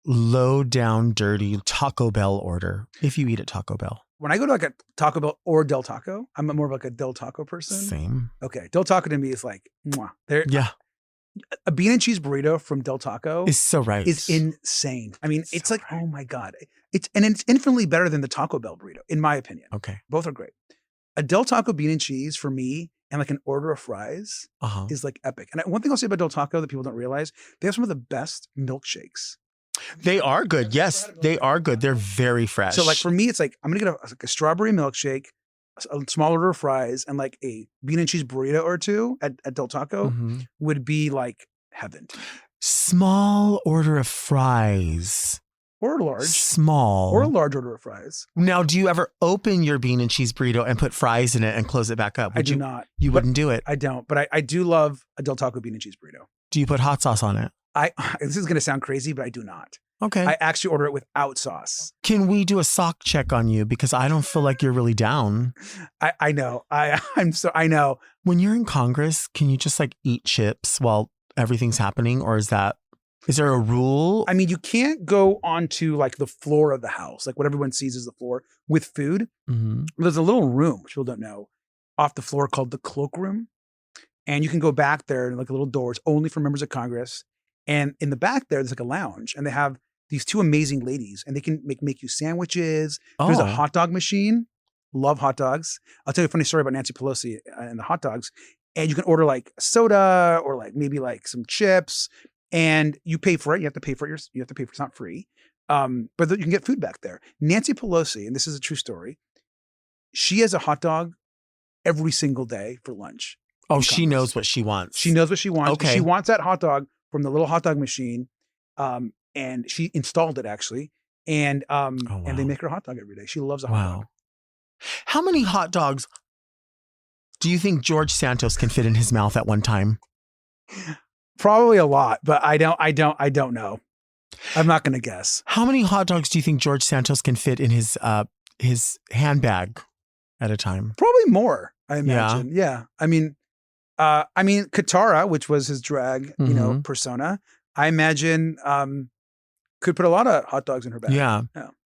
low down dirty Taco Bell order if you eat at Taco Bell? when I go to like a Taco Bell or Del Taco, I'm more of like a Del Taco person. Same. Okay. Del Taco to me is like, mwah. Yeah. A bean and cheese burrito from Del Taco Is so right. is insane. I mean, it's So like, right. oh my God. It's infinitely better than the Taco Bell burrito, in my opinion. Okay. Both are great. A Del Taco bean and cheese for me and like an order of fries is like epic. And one thing I'll say about Del Taco that people don't realize, they have some of the best milkshakes. They are good. Yes, they are good. They're very fresh. So like for me, it's like, I'm going to get a strawberry milkshake, a small order of fries, and like a bean and cheese burrito or two at Del Taco would be like heaven. Small order of fries. Or large. Small. Or a large order of fries. Now, do you ever open your bean and cheese burrito and put fries in it and close it back up? I do not. You wouldn't do it? I don't. But I do love a Del Taco bean and cheese burrito. Do you put hot sauce on it? This is going to sound crazy, but I do not. Okay. I actually order it without sauce. Can we do a sock check on you? Because I don't feel like you're really down. I know. I know. When you're in Congress, can you just like eat chips while everything's happening? Or is there a rule? I mean, you can't go onto like the floor of the house, like what everyone sees as the floor with food. There's a little room, which people don't know, off the floor called the cloakroom. And you can go back there and like a little door. It's only for members of Congress. And in the back there's like a lounge, and they have these two amazing ladies, and they can make you sandwiches. There's a hot dog machine. Love hot dogs. I'll tell you a funny story about Nancy Pelosi and the hot dogs. And you can order like soda or like maybe like some chips, and you pay for it. You have to pay for it. You have to pay for it. It's not free. But you can get food back there. Nancy Pelosi, and this is a true story, she has a hot dog every single day for lunch. Oh, she knows what she wants. She knows what she wants. Okay. She wants that hot dog from the little hot dog machine. And she installed it actually. And and they make her a hot dog every day. She loves a hot dog. How many hot dogs do you think George Santos can fit in his mouth at one time? Probably a lot, but I don't know. I'm not going to guess. How many hot dogs do you think George Santos can fit in his handbag at a time? Probably more, I imagine. Yeah. I mean, Katara, which was his drag, persona, I imagine could put a lot of hot dogs in her bag. Yeah.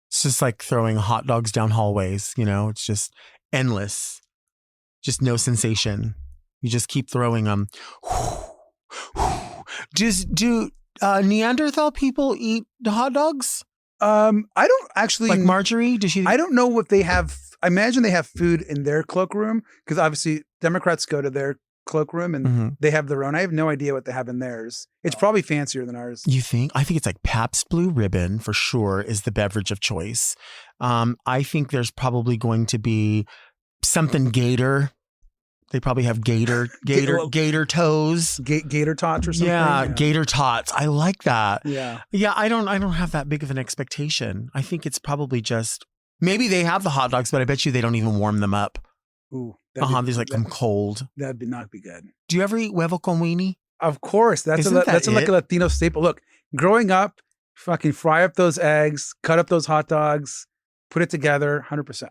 It's just like throwing hot dogs down hallways, it's just endless. Just no sensation. You just keep throwing them. Do Neanderthal people eat hot dogs? I don't actually. Like Marjorie? Does she? I don't know what they have. I imagine they have food in their cloakroom, because obviously Democrats go to their cloakroom and they have their own. I have no idea what they have in theirs. It's probably fancier than ours. You think? I think it's like Pabst Blue Ribbon for sure is the beverage of choice. I think there's probably going to be something Gator. They probably have Gator toes. Gator tots or something. Yeah, Gator tots. I like that. Yeah. Yeah, I don't have that big of an expectation. I think it's probably just maybe they have the hot dogs, but I bet you they don't even warm them up. Ooh. These like come cold. That'd not be good. Do you ever eat huevo con weenie? Of course. That's like a Latino staple. Look, growing up, fucking fry up those eggs, cut up those hot dogs, put it together, 100%.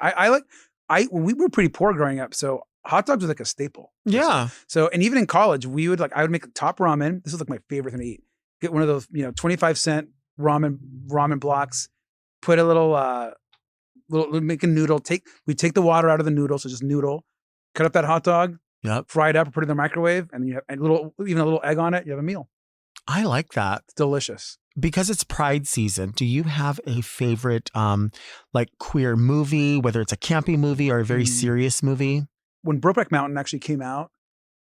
We were pretty poor growing up, so hot dogs was like a staple. Yeah. So, and even in college, I would make top ramen. This is like my favorite thing to eat. Get one of those, 25-cent ramen blocks, put a little make a noodle. We take the water out of the noodle, so just noodle. Cut up that hot dog. Yep. Fry it up, put it in the microwave, and you have even a little egg on it. You have a meal. I like that. It's delicious. Because it's Pride season, do you have a favorite like queer movie, whether it's a campy movie or a very serious movie? When Brokeback Mountain actually came out,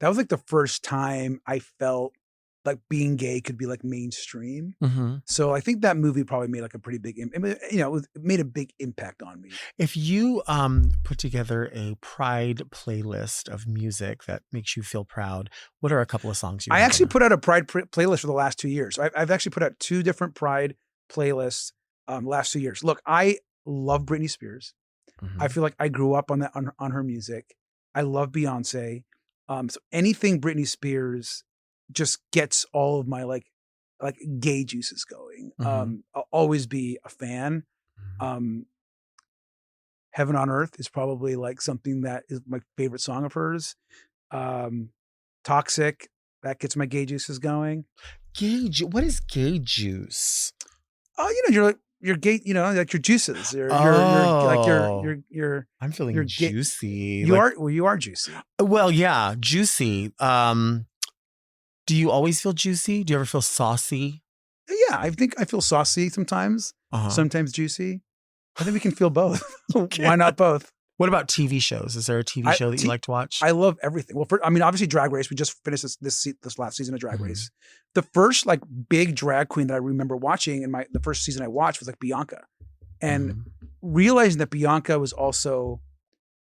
that was like the first time I felt like being gay could be like mainstream. So I think that movie probably made like a pretty big, it made a big impact on me. If you put together a Pride playlist of music that makes you feel proud, what are a couple of songs you I actually put out a Pride playlist for the last 2 years. I've actually put out 2 different Pride playlists last 2 years. Look, I love Britney Spears. I feel like I grew up on her music. I love Beyonce. So anything Britney Spears just gets all of my like gay juices going. I'll always be a fan. Heaven on Earth is probably like something that is my favorite song of hers. Toxic, that gets my gay juices going. What is gay juice? You're like, your gay, like your juices. Your like your I'm feeling your juicy. You are juicy. Well, yeah, juicy. Do you always feel juicy? Do you ever feel saucy? Yeah, I think I feel saucy sometimes, sometimes juicy. I think we can feel both. Why not both? What about TV shows? Is there a TV show that you like to watch? I love everything. Well, obviously Drag Race. We just finished this last season of Drag Race. The first like big drag queen that I remember watching in the first season I watched was like Bianca. And realizing that Bianca was also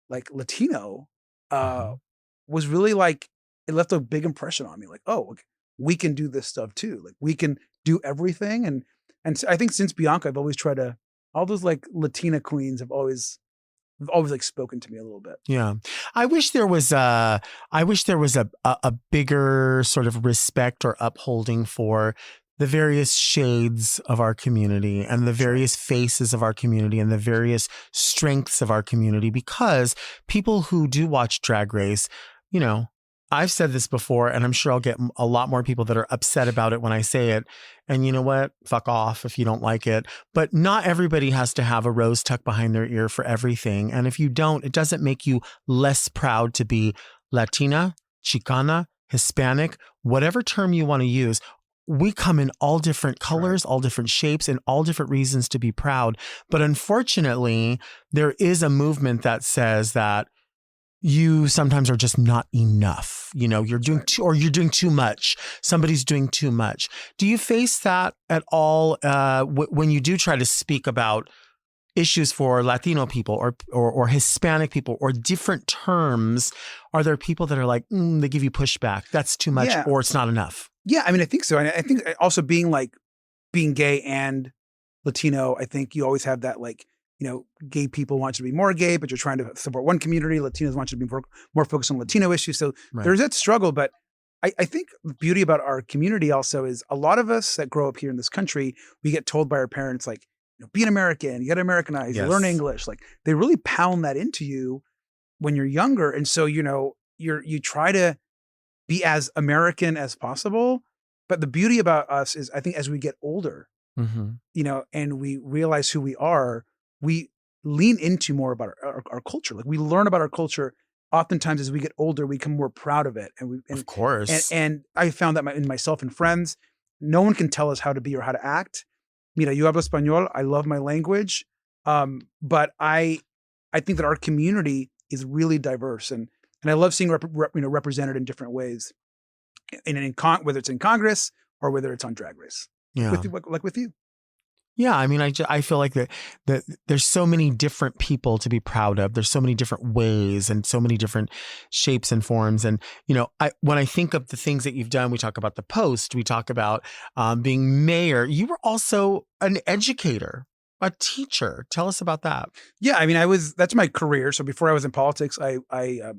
like Latino was really like, it left a big impression on me. Like, oh, we can do this stuff too. Like we can do everything. And so I think since Bianca, I've always tried to, all those like Latina queens have always like spoken to me a little bit. Yeah. I wish there was a bigger sort of respect or upholding for the various shades of our community and the various faces of our community and the various strengths of our community, because people who do watch Drag Race, I've said this before, and I'm sure I'll get a lot more people that are upset about it when I say it. And you know what? Fuck off if you don't like it. But not everybody has to have a rose tucked behind their ear for everything. And if you don't, it doesn't make you less proud to be Latina, Chicana, Hispanic, whatever term you want to use. We come in all different colors, all different shapes, and all different reasons to be proud. But unfortunately, there is a movement that says that you sometimes are just not enough. You're doing you're doing too much. Somebody's doing too much. Do you face that at all when you do try to speak about issues for Latino people or Hispanic people or different terms? Are there people that are like, they give you pushback? That's too much, or it's not enough? Yeah, I mean, I think so. And I think also being gay and Latino, I think you always have that like, gay people want you to be more gay, but you're trying to support one community. Latinos want you to be more focused on Latino issues. So there's that struggle. But I think the beauty about our community also is a lot of us that grow up here in this country, we get told by our parents, like, be an American, you got to Americanize, you learn English. Like they really pound that into you when you're younger. And so, you try to be as American as possible. But the beauty about us is I think as we get older, and we realize who we are, we lean into more about our culture. Like we learn about our culture. Oftentimes as we get older, we become more proud of it. Of course. And I found that in myself and friends, no one can tell us how to be or how to act. Mira, yo hablo español. I love my language. But I think that our community is really diverse. And I love seeing represented in different ways. Whether it's in Congress or whether it's on Drag Race. Yeah. With you. Yeah, I mean, I feel like that there's so many different people to be proud of. There's so many different ways and so many different shapes and forms. And, when I think of the things that you've done, we talk about the Post, we talk about being mayor. You were also an educator, a teacher. Tell us about that. Yeah, I mean, that's my career. So before I was in politics, I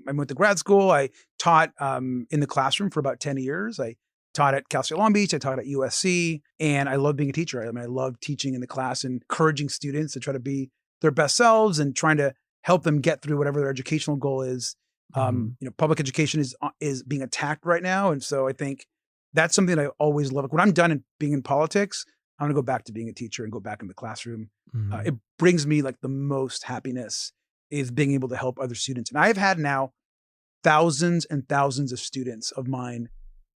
went to grad school. I taught in the classroom for about 10 years. I taught at Cal State Long Beach. I taught at USC, and I love being a teacher. I mean, I love teaching in the class and encouraging students to try to be their best selves and trying to help them get through whatever their educational goal is. Public education is being attacked right now, and so I think that's something that I always love. When I'm done being in politics, I'm going to go back to being a teacher and go back in the classroom. It brings me like the most happiness is being able to help other students, and I've had now thousands and thousands of students of mine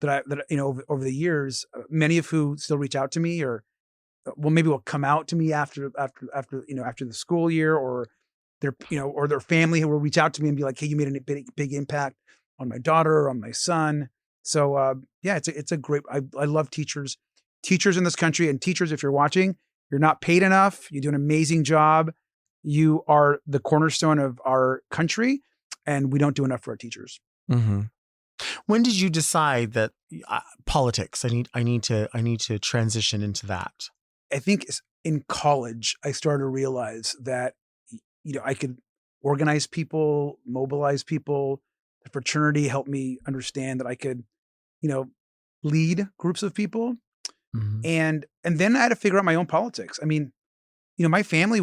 that over the years, many of who still reach out to me or maybe will come out to me after the school year, or their family who will reach out to me and be like, hey, you made a big impact on my daughter or on my son. So it's a great, I love teachers in this country, and teachers, if you're watching, you're not paid enough. You do an amazing job. You are the cornerstone of our country, and we don't do enough for our teachers. Mm-hmm. When did you decide that politics? I need to transition into that. I think in college, I started to realize that I could organize people, mobilize people. The fraternity helped me understand that I could, lead groups of people, and then I had to figure out my own politics. I mean, my family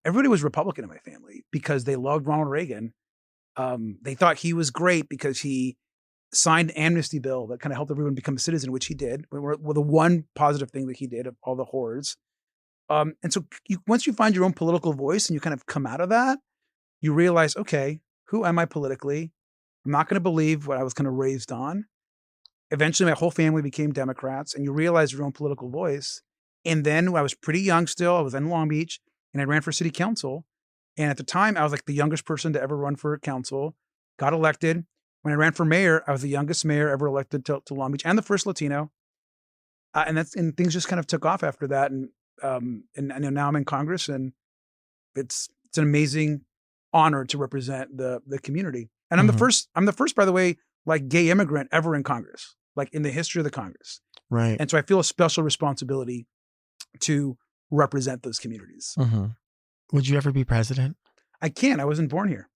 everybody was Republican in my family because they loved Ronald Reagan. They thought he was great because he signed an amnesty bill that kind of helped everyone become a citizen, which he did. Well, the one positive thing that he did of all the horrors. And so once you find your own political voice and you kind of come out of that, you realize, okay, who am I politically? I'm not going to believe what I was kind of raised on. Eventually, my whole family became Democrats, and you realize your own political voice. And then when I was pretty young still, I was in Long Beach, and I ran for city council. And at the time, I was like the youngest person to ever run for council, got elected. When I ran for mayor, I was the youngest mayor ever elected to Long Beach and the first Latino. And things just kind of took off after that. And I know now I'm in Congress, and it's an amazing honor to represent the community. And I'm the first, by the way, like gay immigrant ever in Congress, like in the history of the Congress. Right. And so I feel a special responsibility to represent those communities. Mm-hmm. Would you ever be president? I can't. I wasn't born here.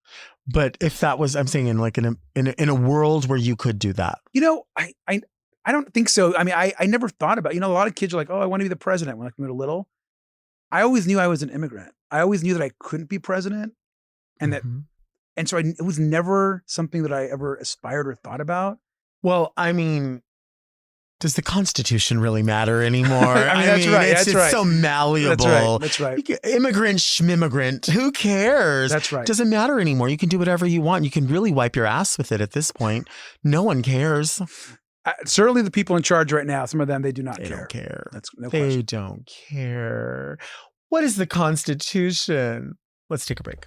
But if that was, I'm saying in like in a world where you could do that. You know, I don't think so. I mean, I never thought about, a lot of kids are like, oh, I want to be the president when I was little. I always knew I was an immigrant. I always knew that I couldn't be president. And so it was never something that I ever aspired or thought about. Well, I mean, does the Constitution really matter anymore? That's right. It's so malleable. That's right. Immigrant, schmimmigrant, who cares? That's right. Doesn't matter anymore. You can do whatever you want. You can really wipe your ass with it at this point. No one cares. Certainly the people in charge right now, some of them, they do not care. They don't care. That's no they question. don't care. What is the Constitution? Let's take a break.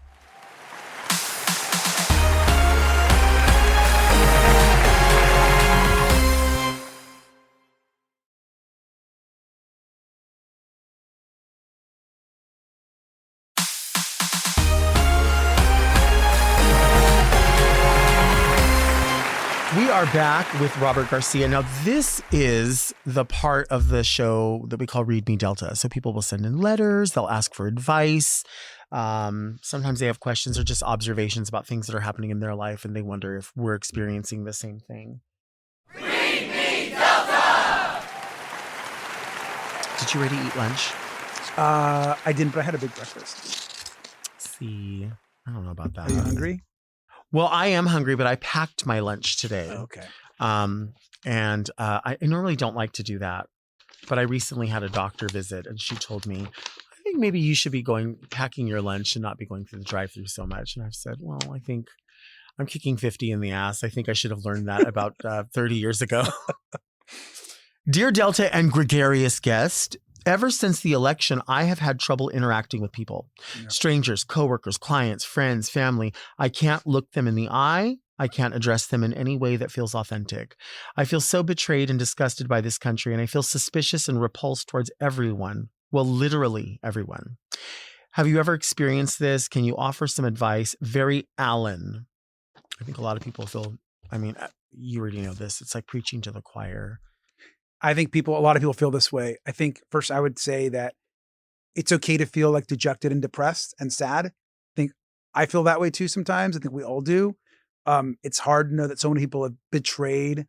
We are back with Robert Garcia. Now, this is the part of the show that we call Read Me Delta. So people will send in letters. They'll ask for advice. Sometimes they have questions or just observations about things that are happening in their life, and they wonder if we're experiencing the same thing. Read Me Delta! Did you ready to eat lunch? I didn't, but I had a big breakfast. Let's see. I don't know about that. Are you hungry? Well, I am hungry, but I packed my lunch today. Okay. And I normally don't like to do that, but I recently had a doctor visit, and she told me, I think maybe you should be packing your lunch and not be going through the drive-thru so much. And I've said, well, I think I'm kicking 50 in the ass. I think I should have learned that about 30 years ago. Dear Delta and gregarious guest, ever since the election, I have had trouble interacting with people. Yeah. Strangers, coworkers, clients, friends, family. I can't look them in the eye. I can't address them in any way that feels authentic. I feel so betrayed and disgusted by this country, and I feel suspicious and repulsed towards everyone. Well, literally everyone. Have you ever experienced this? Can you offer some advice? Very Alan. I think a lot of people feel, you already know this. It's like preaching to the choir. I think a lot of people feel this way. I think first I would say that it's okay to feel like dejected and depressed and sad. I think I feel that way too sometimes. I think we all do. It's hard to know that so many people have betrayed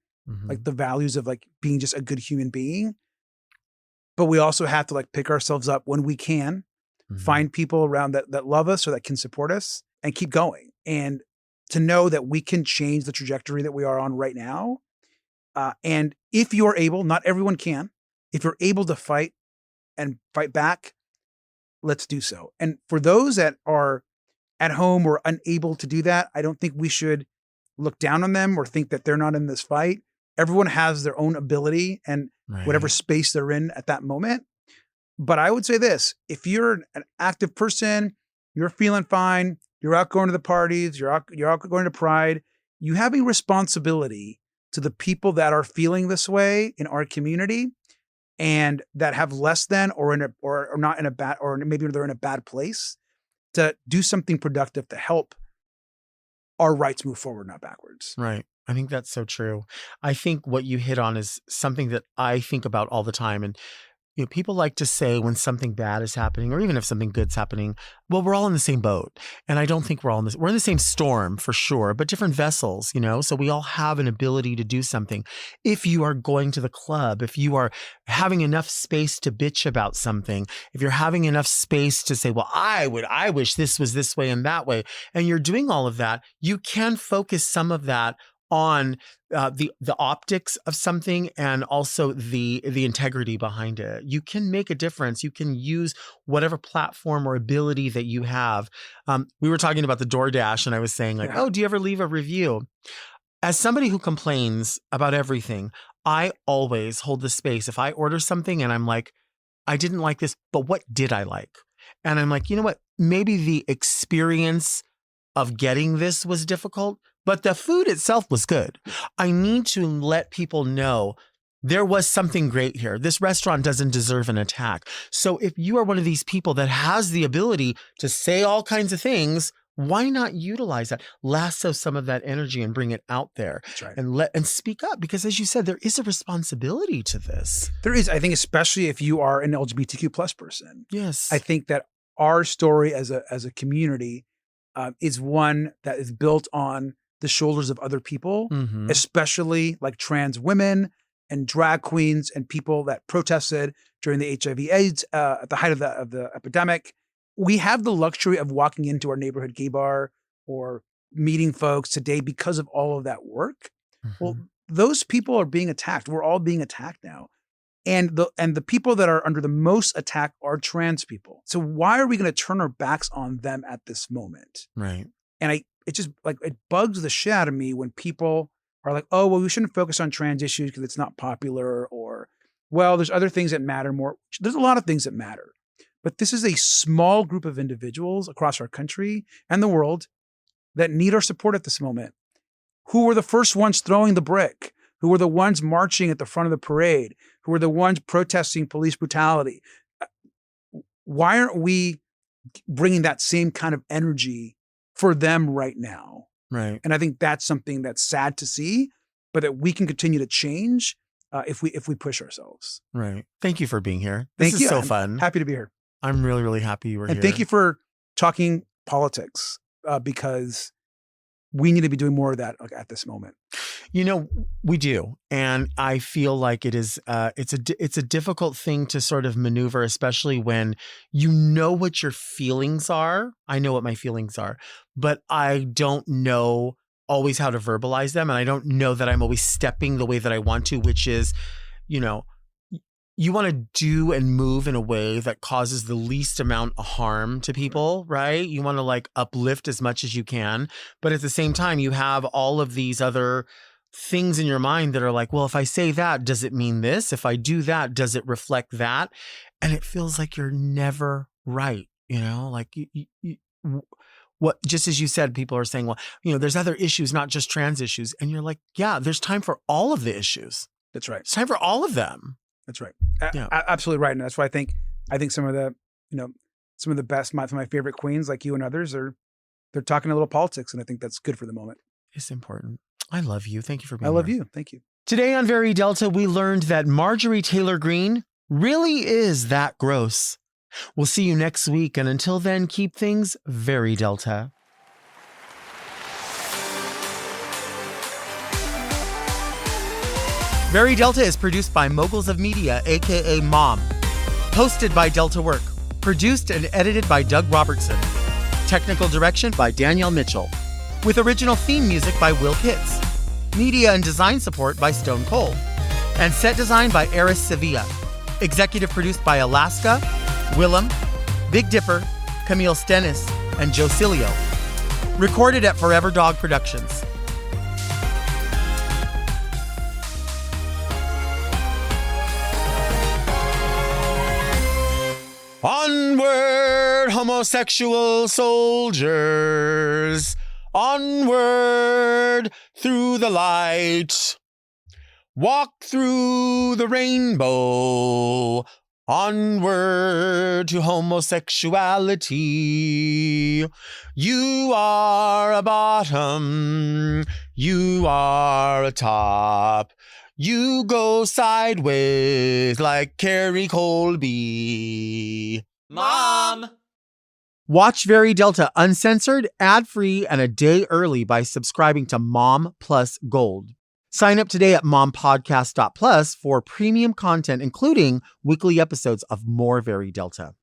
like the values of like being just a good human being. But we also have to like pick ourselves up when we can, find people around that love us or that can support us and keep going. And to know that we can change the trajectory that we are on right now. And if you're able, not everyone can, if you're able to fight and fight back, let's do so. And for those that are at home or unable to do that, I don't think we should look down on them or think that they're not in this fight. Everyone has their own ability and whatever space they're in at that moment. But I would say this, if you're an active person, you're feeling fine, you're out going to the parties, you're out going to Pride, you have a responsibility to the people that are feeling this way in our community and that have less than or not in a bad, or maybe they're in a bad place, to do something productive to help our rights move forward, not backwards. Right. I think that's so true. I think what you hit on is something that I think about all the time. And people like to say when something bad is happening, or even if something good's happening, well, we're all in the same boat. And I don't think we're in the same storm for sure, but different vessels, so we all have an ability to do something. If you are going to the club, if you are having enough space to bitch about something, if you're having enough space to say, well, I wish this was this way and that way, and you're doing all of that, you can focus some of that on the optics of something and also the integrity behind it. You can make a difference. You can use whatever platform or ability that you have. We were talking about the DoorDash, and I was saying like, oh, do you ever leave a review? As somebody who complains about everything, I always hold the space. If I order something and I'm like, I didn't like this, but what did I like? And I'm like, you know what? Maybe the experience of getting this was difficult, but the food itself was good. I need to let people know there was something great here. This restaurant doesn't deserve an attack. So if you are one of these people that has the ability to say all kinds of things, why not utilize that? Lasso some of that energy and bring it out there. That's right. And speak up, because as you said, there is a responsibility to this. There is, I think, especially if you are an LGBTQ plus person. Yes. I think that our story as a community is one that is built on the shoulders of other people, especially like trans women and drag queens and people that protested during the HIV/AIDS at the height of the epidemic. We have the luxury of walking into our neighborhood gay bar or meeting folks today because of all of that work. Well, those people are being attacked. We're all being attacked now. And the people that are under the most attack are trans people. So why are we going to turn our backs on them at this moment? Right. And it just like, it bugs the shit out of me when people are like, oh, well, we shouldn't focus on trans issues because it's not popular, or, well, there's other things that matter more. There's a lot of things that matter. But this is a small group of individuals across our country and the world that need our support at this moment. Who were the first ones throwing the brick? Who were the ones marching at the front of the parade? Who were the ones protesting police brutality? Why aren't we bringing that same kind of energy for them right now? Right. And I think that's something that's sad to see, but that we can continue to change if we push ourselves. Right. Thank you for being here. Thank This you. is so I'm fun. happy to be here. I'm really, really happy you were here. And thank you for talking politics because we need to be doing more of that at this moment. You know, we do. And I feel like it is, it's a difficult thing to sort of maneuver, especially when you know what your feelings are. I know what my feelings are, but I don't know always how to verbalize them. And I don't know that I'm always stepping the way that I want to, which is, you know, you want to do and move in a way that causes the least amount of harm to people, right? You want to like uplift as much as you can. But at the same time, you have all of these other things in your mind that are like, well, if I say that, does it mean this? If I do that, does it reflect that? And it feels like you're never right. You know, like what, just as you said, people are saying, well, you know, there's other issues, not just trans issues. And you're like, yeah, there's time for all of the issues. That's right. It's time for all of them. That's right. Yeah. Absolutely right. And that's why I think some of the, you know, some of the best, some of my favorite queens like you and others they're talking a little politics. And I think that's good for the moment. It's important. I love you. Thank you for being I love here. you. Thank you. Today on Very Delta, we learned that Marjorie Taylor Greene really is that gross. We'll see you next week. And until then, keep things very Delta. Very Delta is produced by Moguls of Media, aka Mom. Hosted by Delta Work. Produced and edited by Doug Robertson. Technical direction by Danielle Mitchell. With original theme music by Will Pitts. Media and design support by Stone Cold. And set design by Eris Sevilla. Executive produced by Alaska, Willem, Big Dipper, Camille Stennis, and Joe Cilio. Recorded at Forever Dog Productions. Onward, homosexual soldiers. Onward through the light. Walk through the rainbow. Onward to homosexuality. You are a bottom. You are a top. You go sideways like Carrie Colby. Mom! Watch Very Delta uncensored, ad-free, and a day early by subscribing to Mom Plus Gold. Sign up today at mompodcast.plus for premium content, including weekly episodes of more Very Delta.